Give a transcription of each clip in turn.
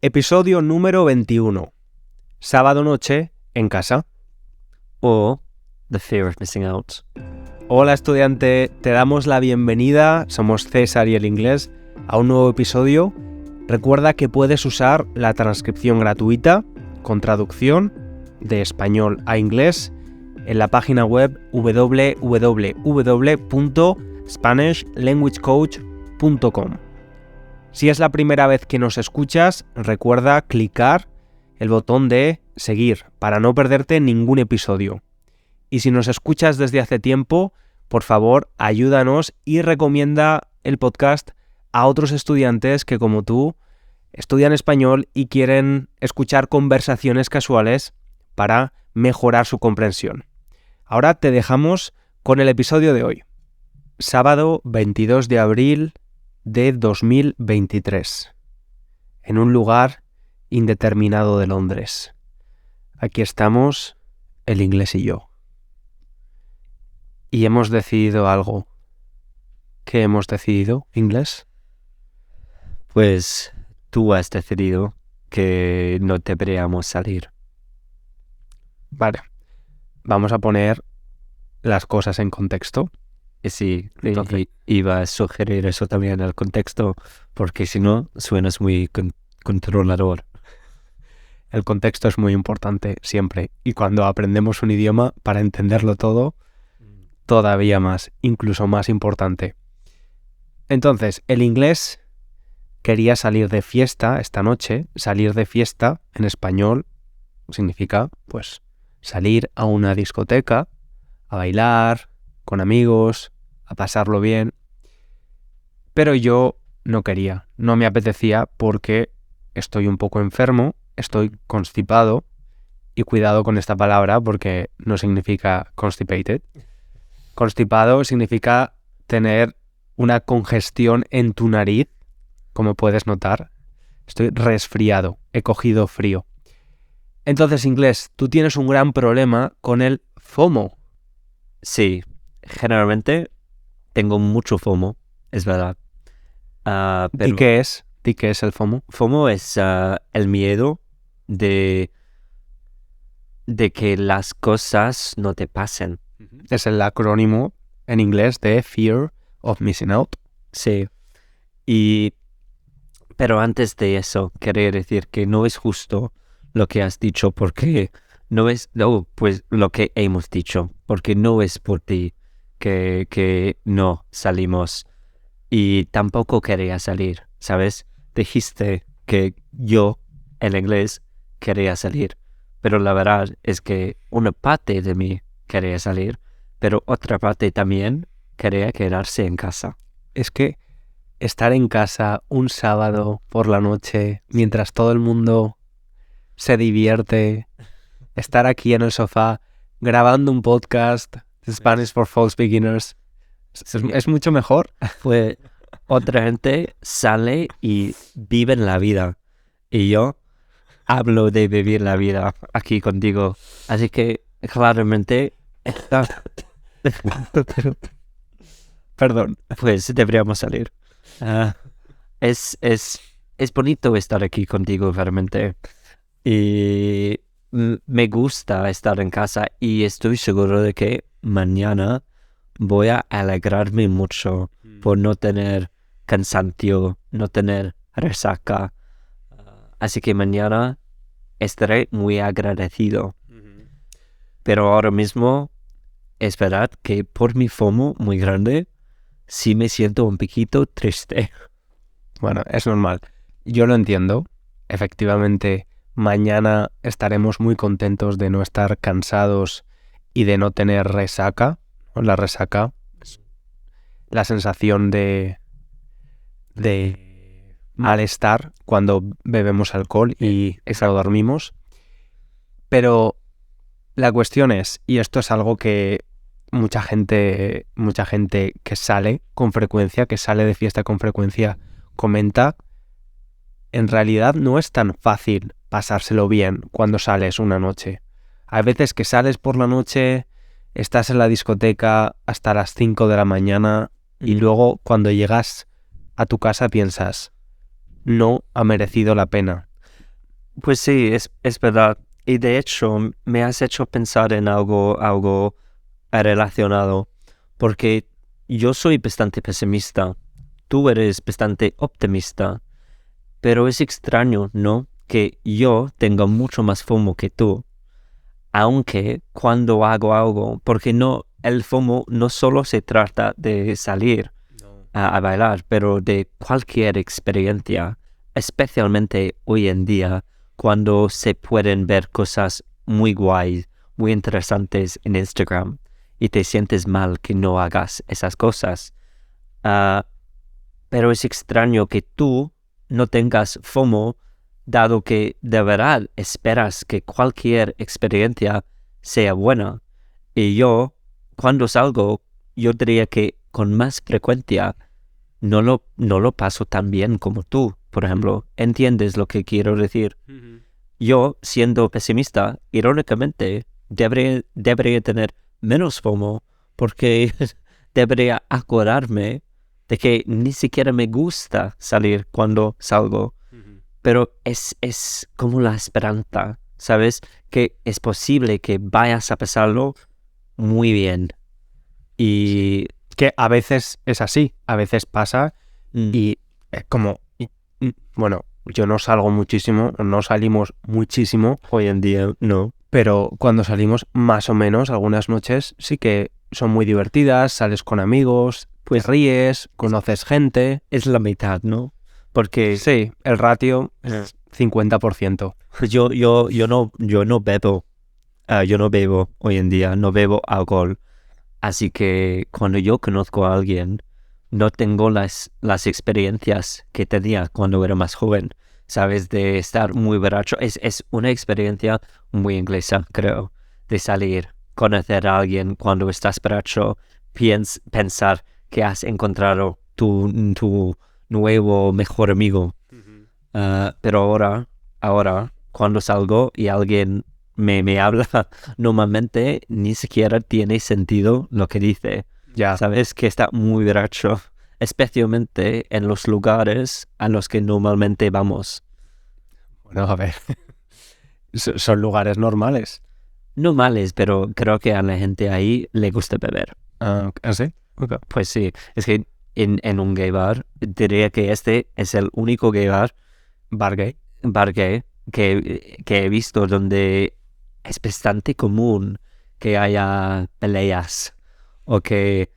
Episodio número 21. Sábado noche en casa. O the fear of missing out. Hola estudiante, te damos la bienvenida, somos César y el inglés, a un nuevo episodio. Recuerda que puedes usar la transcripción gratuita con traducción de español a inglés en la página web www.spanishlanguagecoach.com. Si es la primera vez que nos escuchas, recuerda clicar el botón de seguir para no perderte ningún episodio. Y si nos escuchas desde hace tiempo, por favor, ayúdanos y recomienda el podcast a otros estudiantes que, como tú, estudian español y quieren escuchar conversaciones casuales para mejorar su comprensión. Ahora te dejamos con el episodio de hoy. Sábado 22 de abril de 2023. En un lugar indeterminado de Londres. Aquí estamos, el inglés y yo. Y hemos decidido algo. ¿Qué hemos decidido, inglés? Pues tú has decidido que no deberíamos salir. Vale. Vamos a poner las cosas en contexto. Sí, Entonces, iba a sugerir eso también en el contexto, porque si no, suenas muy controlador. el contexto es muy importante siempre. Y cuando aprendemos un idioma, para entenderlo todo, todavía más, incluso más importante. Entonces, el inglés quería salir de fiesta esta noche. Salir de fiesta en español significa, pues, salir a una discoteca, a bailar con amigos, a pasarlo bien. Pero yo no quería, no me apetecía porque estoy un poco enfermo, estoy constipado, y cuidado con esta palabra porque no significa constipated. Constipado significa tener una congestión en tu nariz, como puedes notar. Estoy resfriado, he cogido frío. Entonces, inglés, tú tienes un gran problema con el FOMO. Sí, generalmente tengo mucho FOMO, es verdad. Pero ¿Y qué es? ¿Y qué es el FOMO? FOMO es el miedo de que las cosas no te pasen. Es el acrónimo en inglés de Fear of Missing Out. Sí. Pero antes de eso, quería decir que no es justo lo que has dicho, porque pues lo que hemos dicho, porque no es por ti que no salimos, y tampoco quería salir, ¿sabes? Dijiste que yo, en inglés, quería salir, pero la verdad es que una parte de mí quería salir, pero otra parte también quería quedarse en casa. Es que estar en casa un sábado por la noche mientras todo el mundo se divierte, estar aquí en el sofá grabando un podcast de Spanish for False Beginners, es mucho mejor. Pues otra gente sale y vive la vida, y yo hablo de vivir la vida aquí contigo, así que claramente Perdón. pues deberíamos salir. Es bonito estar aquí contigo realmente, y me gusta estar en casa, y estoy seguro de que mañana voy a alegrarme mucho por no tener cansancio, no tener resaca. Así que mañana estaré muy agradecido. Pero ahora mismo es verdad que por mi FOMO muy grande sí me siento un poquito triste. Bueno, es normal. Yo lo entiendo. Efectivamente, mañana estaremos muy contentos de no estar cansados y de no tener resaca. La resaca es la sensación de malestar cuando bebemos alcohol y dormimos. Pero la cuestión es, y esto es algo que mucha gente que sale con frecuencia, que sale de fiesta con frecuencia, comenta, en realidad no es tan fácil pasárselo bien cuando sales una noche. Hay veces que sales por la noche, estás en la discoteca hasta las 5 de la mañana y luego cuando llegas a tu casa piensas, no ha merecido la pena. Pues sí, es verdad. Y de hecho, me has hecho pensar en algo relacionado, porque yo soy bastante pesimista, tú eres bastante optimista, pero es extraño, ¿no? Que yo tenga mucho más FOMO que tú, aunque cuando hago algo, porque no, el FOMO no solo se trata de salir a bailar, pero de cualquier experiencia, especialmente hoy en día, cuando se pueden ver cosas muy guays, muy interesantes en Instagram, y te sientes mal que no hagas esas cosas. Ah, pero es extraño que tú no tengas FOMO, dado que de verdad esperas que cualquier experiencia sea buena. Y yo, cuando salgo, yo diría que con más frecuencia no lo paso tan bien como tú, por ejemplo. ¿Entiendes lo que quiero decir? Yo, siendo pesimista, irónicamente, debería tener menos FOMO porque debería acordarme de que ni siquiera me gusta salir cuando salgo. Pero es como la esperanza, ¿sabes? Que es posible que vayas a pasarlo muy bien. Y Que a veces es así, a veces pasa y es como, bueno, yo no salgo muchísimo, no salimos muchísimo, hoy en día no. pero cuando salimos más o menos, algunas noches sí que son muy divertidas, sales con amigos, pues ríes, conoces gente. Es la mitad, ¿no? Porque Sí, el ratio es 50%. yo no bebo. Yo no bebo hoy en día, no bebo alcohol. Así que cuando yo conozco a alguien, no tengo las experiencias que tenía cuando era más joven, ¿sabes? De estar muy borracho. Es una experiencia muy inglesa, creo, de salir, conocer a alguien cuando estás borracho, pensar que has encontrado tu nuevo mejor amigo. Pero ahora, cuando salgo y alguien me habla, normalmente ni siquiera tiene sentido lo que dice. Ya, Sabes que está muy borracho, especialmente en los lugares a los que normalmente vamos. bueno, a ver, son lugares normales. No males, pero creo que a la gente ahí le gusta beber. ¿Sí? Ok. Pues sí, es que en un gay bar, diría que este es el único Bar gay. bar gay que he visto donde es bastante común que haya peleas o que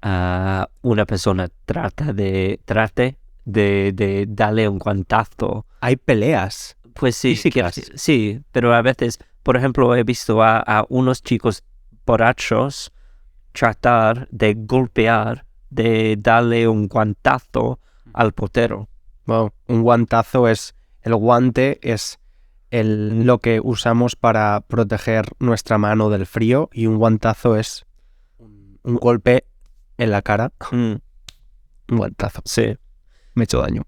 una persona trate de darle un guantazo. Hay peleas Pues sí, físicas. sí, pero a veces, por ejemplo, he visto a unos chicos borrachos tratar de golpear, de darle un guantazo al portero. Wow, un guantazo es... El guante es lo que usamos para proteger nuestra mano del frío y un guantazo es un golpe en la cara. Mm, Un guantazo. sí. Me he hecho daño.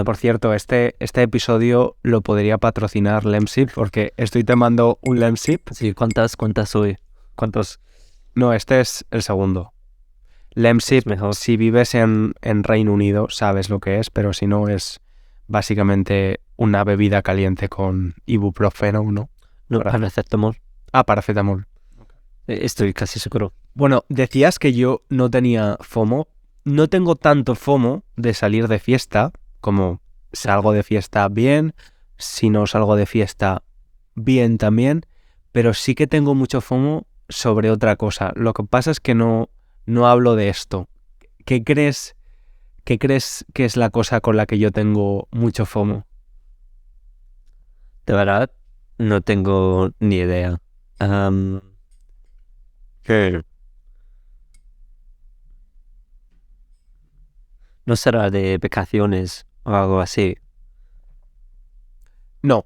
Por cierto, este episodio lo podría patrocinar Lemsip porque estoy tomando un Lemsip. Sí, ¿cuántas hoy? ¿Cuántos? No, este es el segundo. Lemsip, Es mejor. si vives en Reino Unido, sabes lo que es, pero si no, es básicamente una bebida caliente con ibuprofeno, ¿no? No, paracetamol. Paracetamol. Estoy casi seguro. Bueno, decías que yo no tenía FOMO. No tengo tanto FOMO de salir de fiesta, como salgo de fiesta bien, si no salgo de fiesta bien también, pero sí que tengo mucho FOMO sobre otra cosa. Lo que pasa es que no hablo de esto. ¿Qué crees que es la cosa con la que yo tengo mucho FOMO? De verdad, no tengo ni idea. ¿Qué? ¿No será de vacaciones o algo así? No,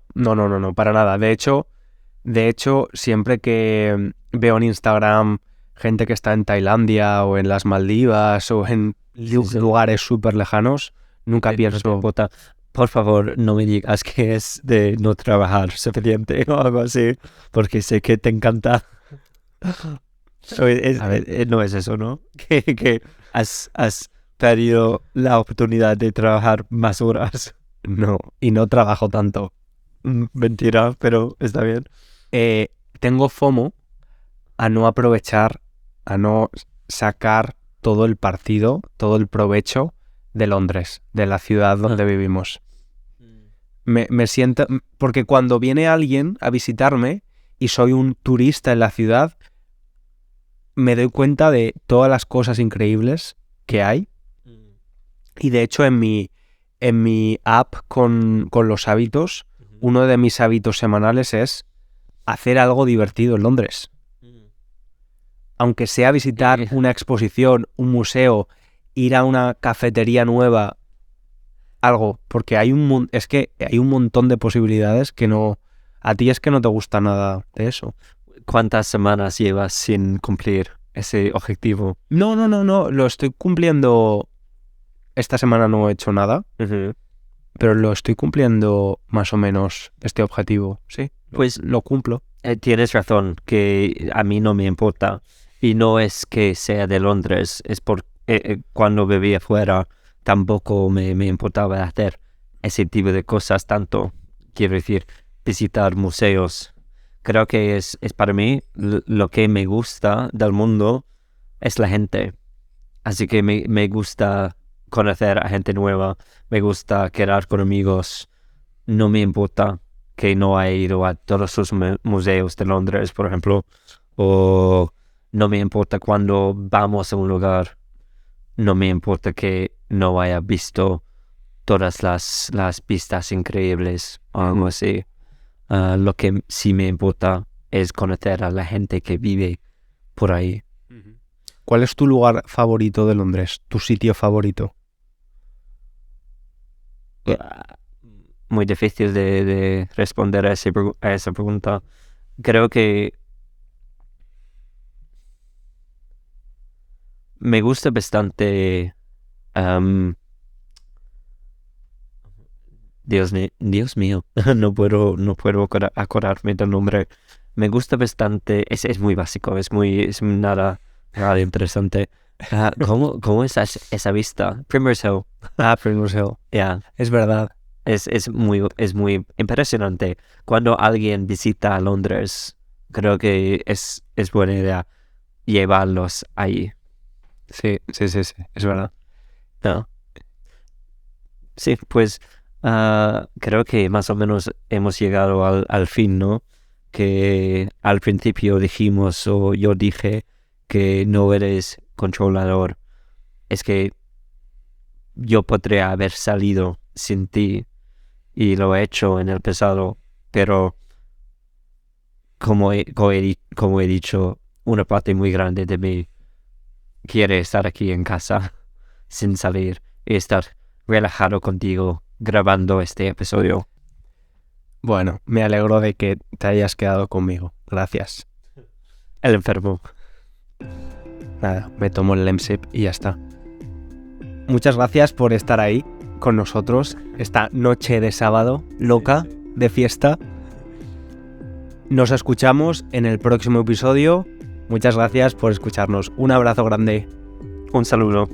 para nada. De hecho, siempre que veo en Instagram gente que está en Tailandia o en las Maldivas o en lugares súper lejanos, nunca pienso... Por favor, no me digas que es de no trabajar suficiente o algo así, porque sé que te encanta. A ver, No es eso, ¿no? Que has perdido la oportunidad de trabajar más horas. No, y no trabajo tanto. Mentira, pero está bien. Tengo FOMO a no aprovechar, a no sacar todo el partido, todo el provecho de Londres, de la ciudad donde vivimos. Me siento... Porque cuando viene alguien a visitarme y soy un turista en la ciudad, me doy cuenta de todas las cosas increíbles que hay. Y de hecho en mi app con los hábitos, uno de mis hábitos semanales es hacer algo divertido en Londres. Aunque sea visitar una exposición, un museo, ir a una cafetería nueva, algo, porque hay un montón de posibilidades que no... A ti es que no te gusta nada de eso. ¿Cuántas semanas llevas sin cumplir ese objetivo? No, lo estoy cumpliendo... Esta semana no he hecho nada, pero lo estoy cumpliendo más o menos este objetivo, sí. Pues lo cumplo. Tienes razón, que a mí no me importa. Y no es que sea de Londres, es por cuando vivía fuera tampoco me importaba hacer ese tipo de cosas tanto. Quiero decir, visitar museos. Creo que es para mí lo que me gusta del mundo es la gente. Así que me gusta conocer a gente nueva, me gusta quedar con amigos. No me importa que no haya ido a todos los museos de Londres, por ejemplo, o no me importa cuando vamos a un lugar, no me importa que no haya visto todas las vistas increíbles o algo así. Lo que sí me importa es conocer a la gente que vive por ahí. ¿Cuál es tu lugar favorito de Londres? ¿Tu sitio favorito? Muy difícil de responder a esa pregunta. Creo que me gusta bastante... Dios mío, no puedo acordarme del nombre. Me gusta bastante, es muy básico, es nada interesante. ¿Cómo es esa vista? Primrose Hill. Primrose Hill. Yeah. Es verdad. Es muy impresionante. Cuando alguien visita Londres, creo que es buena idea llevarlos ahí. Sí, es verdad. No. Sí, pues creo que más o menos hemos llegado al fin, ¿no? Que al principio dijimos, o yo dije, que no eres controlador. Es que yo podría haber salido sin ti y lo he hecho en el pasado, pero como he dicho, una parte muy grande de mí quiere estar aquí en casa sin salir y estar relajado contigo grabando este episodio. Bueno, me alegro de que te hayas quedado conmigo. Gracias. El enfermo. Nada, me tomo el Lemsip y ya está. Muchas gracias por estar ahí con nosotros esta noche de sábado loca de fiesta. Nos escuchamos en el próximo episodio. Muchas gracias por escucharnos. Un abrazo grande. Un saludo.